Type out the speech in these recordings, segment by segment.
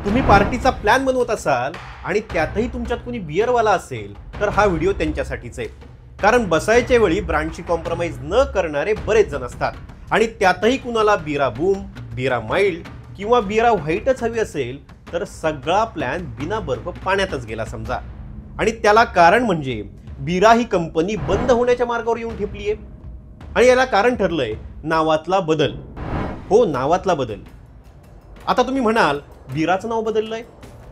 तुम्ही पार्टीचा प्लॅन बनवत असाल आणि त्यातही तुमच्यात कोणी बिअरवाला असेल तर हा व्हिडिओ त्यांच्यासाठीच आहे। कारण बसायच्या वेळी ब्रँडची कॉम्प्रोमाइज न करणारे बरेच जण असतात आणि त्यातही कुणाला बिरा बूम, बिरा माइल्ड किंवा बिरा व्हाईटच हवी असेल तर सगळा प्लॅन बिना बर्फ पाण्यातच गेला समजा। आणि त्याला कारण म्हणजे बिरा ही कंपनी बंद होण्याच्या मार्गावर येऊन ठेपली आहे आणि याला कारण ठरलंय नावातला बदल। हो, नावातला बदल। आता तुम्ही म्हणाल बिराचं नाव बदललंय,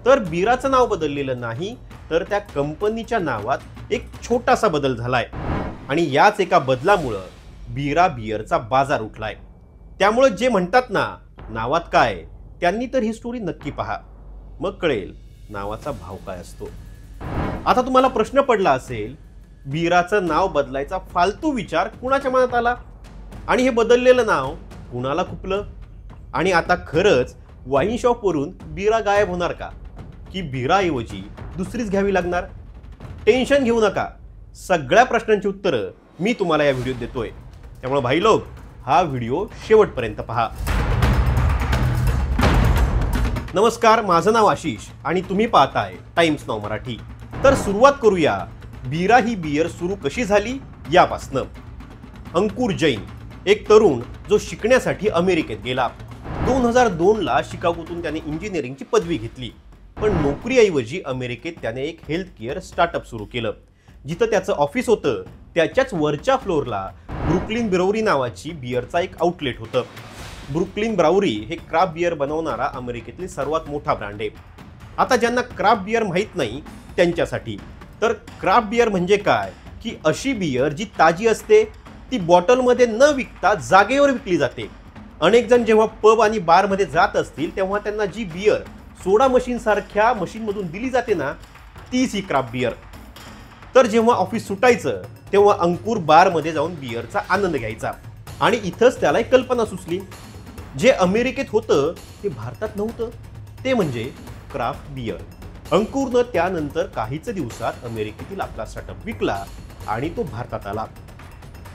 तर बिराचं नाव बदललेलं नाही, तर त्या कंपनीच्या नावात एक छोटासा बदल झालाय आणि याच एका बदलामुळे बिरा बिअरचा बाजार उठलाय। त्यामुळे जे म्हणतात ना नावात काय, त्यांनी तर ही स्टोरी नक्की पहा, मग कळेल नावाचा भाव काय असतो। आता तुम्हाला प्रश्न पडला असेल, बिराचं नाव बदलायचा फालतू विचार कुणाच्या मनात आला आणि हे बदललेलं नाव कुणाला खुपलं आणि आता खरंच वाईन शॉप वरून बिरा गायब होणार का, की बिराऐवजी दुसरीच घ्यावी लागणार? टेन्शन घेऊ नका, सगळ्या प्रश्नांची उत्तरं मी तुम्हाला या व्हिडिओत देतोय। त्यामुळे भाई लोक, हा व्हिडिओ शेवटपर्यंत पहा। नमस्कार, माझं नाव आशिष आणि तुम्ही पाहताय टाइम्स नाव मराठी। तर सुरुवात करूया बिरा ही बियर सुरू कशी झाली यापासनं। अंकुर जैन एक तरुण जो शिकण्यासाठी अमेरिकेत गेला। 2002 ला शिकागोतून त्याने इंजिनिअरिंगची पदवी घेतली, पण नोकरीऐवजी अमेरिकेत त्याने एक हेल्थ केअर स्टार्टअप सुरू केलं, जिथं त्याचं ऑफिस होतं त्याच्याच वरच्या फ्लोअरला ब्रुकलिन ब्राउरी नावाची बियरचा एक आउटलेट होतं। ब्रुकलिन ब्राउरी हे क्राफ्ट बियर बनवणारा अमेरिकेतली सर्वात मोठा ब्रँड आहे। आता ज्यांना क्राफ्ट बियर माहीत नाही त्यांच्यासाठी, तर क्राफ्ट बियर म्हणजे काय की अशी बियर जी ताजी असते, ती बॉटलमध्ये न विकता जागेवर विकली जाते। अनेक जण जेव्हा पब आणि बारमध्ये जात असतील तेव्हा त्यांना जी बियर सोडा मशीन सारख्या मशीनमधून दिली जाते ना, तीच ही क्राफ्ट बियर। तर जेव्हा ऑफिस सुटायचं तेव्हा अंकुर बारमध्ये जाऊन बियरचा आनंद घ्यायचा आणि इथंच त्याला एक कल्पना सुचली। जे अमेरिकेत होतं ते भारतात नव्हतं, ते म्हणजे क्राफ्ट बियर। अंकुरनं त्यानंतर काहीच दिवसात अमेरिकेतील आपला स्टार्टअप विकला आणि तो भारतात आला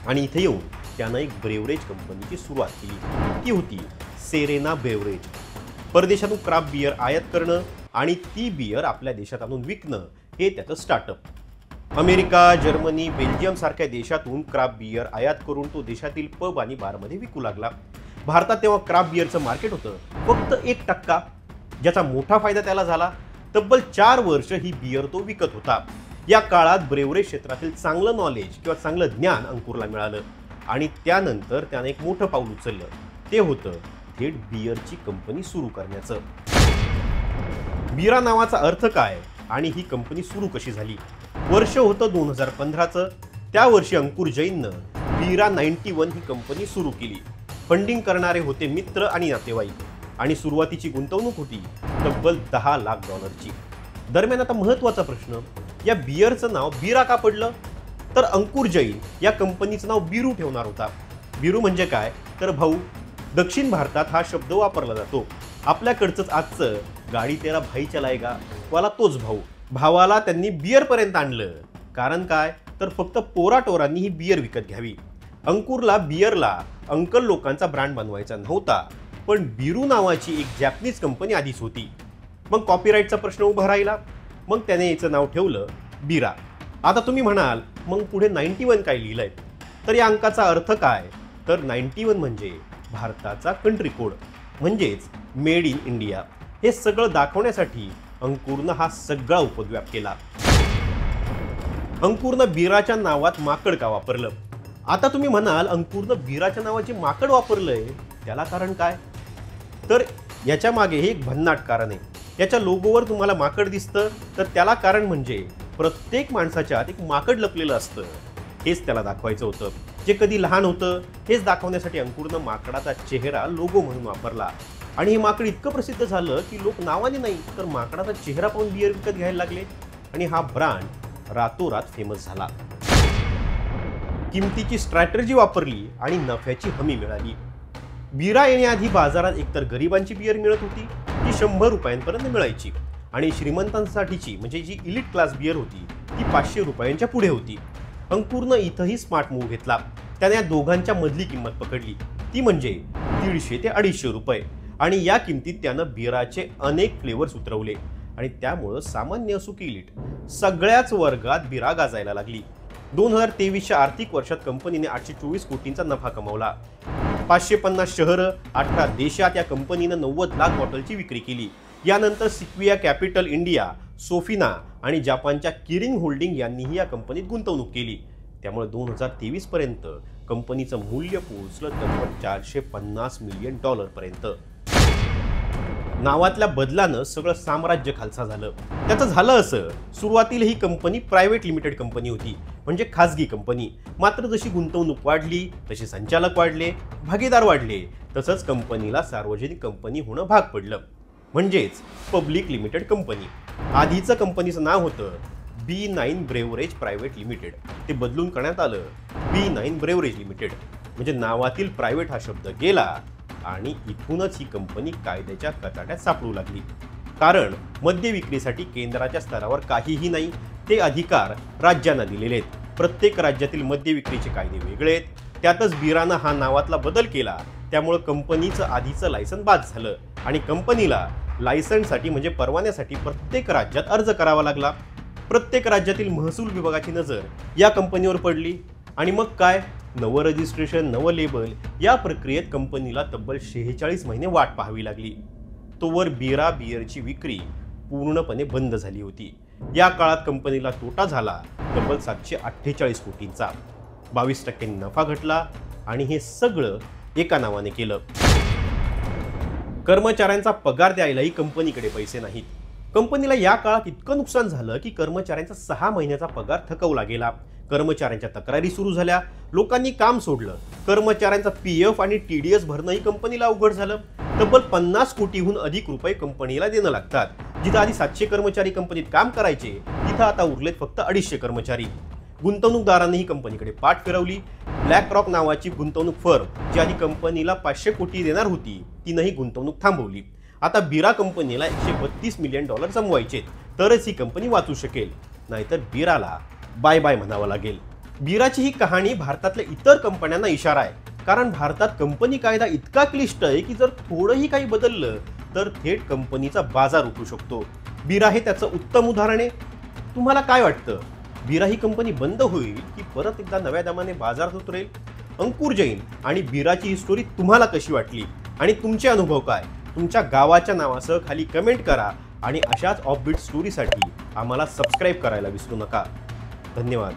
आणि इथे येऊन त्यानं एक ब्रेवरेज कंपनीची सुरुवात केली। ती होती सेरेना ब्रेवरेज। परदेशातून क्राफ्ट बियर आयात करणं आणि ती बियर आपल्या देशात आणून विकणं हे त्याचं स्टार्टअप। अमेरिका, जर्मनी, बेल्जियम सारख्या देशातून क्राफ्ट बियर आयात करून तो देशातील पब आणि बारमध्ये विकू लागला। भारतात तेव्हा क्राफ्ट बियरचं मार्केट होतं फक्त 1%, ज्याचा मोठा फायदा त्याला झाला। तब्बल 4 वर्ष ही बियर तो विकत होता। या काळात ब्रेवरेज क्षेत्रातील चांगलं नॉलेज किंवा चांगलं ज्ञान अंकुरला मिळालं आणि त्यानंतर त्याने एक मोठं पाऊल उचललं, ते होतं थेट बियरची कंपनी सुरू करण्याचं। बिरा नावाचा अर्थ काय आणि ही कंपनी सुरू कशी झाली? वर्ष होतं 2015चं। त्या वर्षी अंकुर जैननं बिरा 91 ही कंपनी सुरू केली। फंडिंग करणारे होते मित्र आणि नातेवाईक आणि सुरुवातीची गुंतवणूक होती तब्बल $10 लाख। दरम्यान आता महत्त्वाचा प्रश्न, या बियरचं नाव बिरा का पडलं? तर अंकुर जैन या कंपनीचं नाव बिरू ठेवणार होता। बिरू म्हणजे काय, तर भाऊ। दक्षिण भारतात हा शब्द वापरला जातो। आपल्याकडचंच आजचं गाडी तेरा भाई चलाएगा वाला तोच भाऊ। भावाला त्यांनी बियरपर्यंत आणलं, कारण काय, तर फक्त पोराटोरांनी ही बियर विकत घ्यावी। अंकुरला बियरला अंकल लोकांचा ब्रँड बनवायचा नव्हता, पण बिरू नावाची एक जॅपनीज कंपनी आधीच होती। मग कॉपीराईटचा प्रश्न उभा राहिला, मग त्याने याचं नाव ठेवलं बिरा। आता तुम्ही म्हणाल मग पुढे 91 काय लिहिलंय, तर या अंकाचा अर्थ काय, तर 91 म्हणजे भारताचा कंट्री कोड, म्हणजेच मेड इन इंडिया। हे सगळं दाखवण्यासाठी अंकुरनं हा सगळा उपद्व्याप केला। अंकुरनं बिराच्या नावात माकड का वापरलं? आता तुम्ही म्हणाल अंकुरनं बिराच्या नावाचे माकड वापरलंय, त्याला कारण काय, तर याच्या मागे हे एक भन्नाट कारण आहे। याच्या लोगोवर तुम्हाला माकड दिसतं, तर त्याला कारण म्हणजे प्रत्येक माणसाच्या आत एक माकड लपलेलं असतं, हेच त्याला दाखवायचं होतं। जे कधी लहान होतं हेच दाखवण्यासाठी अंकुरनं माकडाचा चेहरा लोगो म्हणून वापरला आणि हे माकड इतकं प्रसिद्ध झालं की लोक नावाने नाही तर माकडाचा चेहरा पाहून बियर विकत घ्यायला लागले आणि हा ब्रँड रातोरात फेमस झाला। किमतीची स्ट्रॅटेजी वापरली आणि नफ्याची हमी मिळाली। बिरा येण्याआधी बाजारात एकतर गरिबांची बियर मिळत होती, ती 100 रुपयांपर्यंत मिळायची आणि श्रीमंतांसाठीची म्हणजे जी इलिट क्लास बियर होती ती 500 रुपयांच्या पुढे होती। अंकुरनं इथंही स्मार्ट मूव्ह घेतला। त्याने या दोघांच्या मधली किंमत पकडली, ती म्हणजे 150 ते 250 रुपये। आणि या किमतीत त्यानं बिराचे अनेक फ्लेवर्स उतरवले आणि त्यामुळं सामान्य असो की इलीट सगळ्याच वर्गात बिरा गाजायला लागली. 2023च्या आर्थिक वर्षात कंपनीने 824 कोटींचा नफा कमावला. 550 शहरं, 18 देशात या कंपनीनं 90 लाख बॉटलची विक्री केली. यानंतर सिक्विया कॅपिटल इंडिया, सोफिना आणि जपानच्या किरिंग होल्डिंग यांनीही या कंपनीत गुंतवणूक केली. त्यामुळे 2023 पर्यंत कंपनीचं मूल्य पोहोचलं तब्बल $450 मिलियन पर्यंत. नावातल्या बदलानं सगळं साम्राज्य खालसा झालं. त्याचं झालं असं, सुरुवातीला ही कंपनी प्रायव्हेट लिमिटेड कंपनी होती, म्हणजे खासगी कंपनी. मात्र जशी गुंतवणूक वाढली तसे संचालक वाढले, भागीदार वाढले, तसंच कंपनीला सार्वजनिक कंपनी होणं भाग पडलं, म्हणजेच पब्लिक लिमिटेड कंपनी. आधीचं कंपनीचं नाव होतं B9 ब्रेवरेज प्रायव्हेट लिमिटेड. ते बदलून करण्यात आलं B9 ब्रेवरेज लिमिटेड. म्हणजे नावातील प्रायव्हेट हा शब्द गेला आणि इथूनच ही कंपनी कायद्याच्या कचाट्यात सापडू लागली. कारण मद्य विक्रीसाठी केंद्राच्या स्तरावर काहीही नाही, ते अधिकार राज्यांना दिलेले आहेत. प्रत्येक राज्यातील मद्य विक्रीचे कायदे वेगळे आहेत. त्यातच बिरानं हा नावातला बदल केला, त्यामुळे कंपनीचं आधीचं लायसन बाद झालं आणि कंपनीला लायसन्ससाठी म्हणजे परवान्यासाठी प्रत्येक राज्यात अर्ज करावा लागला. प्रत्येक राज्यातील महसूल विभागाची नजर या कंपनीवर पडली आणि मग काय, नवं रजिस्ट्रेशन, नवं लेबल, या प्रक्रियेत कंपनीला तब्बल 46 महिने वाट पाहावी लागली. तोवर बियरची विक्री पूर्णपणे बंद झाली होती. या काळात कंपनीला तोटा झाला तब्बल 748 कोटींचा. 22% नफा घटला आणि हे सगळं एका नावाने केलं. कर्मचाऱ्यांचा पगार द्यायलाही कंपनीकडे पैसे नाहीत. कंपनीला या काळात इतकं नुकसान झालं की कर्मचाऱ्यांचा 6 महिन्याचा पगार थकवला गेला. कर्मचाऱ्यांच्या तक्रारी सुरू झाल्या, लोकांनी काम सोडलं. कर्मचाऱ्यांचा PF आणि TDS भरणंही कंपनीला अवघड झालं. तब्बल 50 कोटीहून अधिक रुपये कंपनीला देणं लागतात. जिथं आधी 700 कर्मचारी कंपनीत काम करायचे, तिथं आता उरलेत फक्त 250 कर्मचारी. गुंतवणूकदारांनीही कंपनीकडे पाठ फिरवली. ब्लॅक रॉक नावाची गुंतवणूक फर्म जी आधी कंपनीला 500 कोटी देणार होती, तिनंही गुंतवणूक थांबवली. आता बिरा कंपनीला $132 मिलियन जमवायचे, तरच ही कंपनी वाचू शकेल, नाहीतर बिराला बाय बाय म्हणावं लागेल. बिराची ही कहाणी भारतातल्या इतर कंपन्यांना इशारा आहे. कारण भारतात कंपनी कायदा इतका क्लिष्ट आहे की जर थोडंही काही बदललं तर थेट कंपनीचा बाजार उठू शकतो. बिरा हे त्याचं उत्तम उदाहरण आहे. तुम्हाला काय वाटतं, बिरा ही कंपनी बंद होईल की परत एकदा नव्या दमाने बाजारात उतरेल? अंकुर जैन आणि बिराची ही स्टोरी तुम्हाला कशी वाटली आणि तुमचे अनुभव काय? तुमच्या गावाच्या नावासह खाली कमेंट करा आणि अशाच ऑफबीट स्टोरीसाठी आम्हाला सबस्क्राईब करायला विसरू नका. धन्यवाद.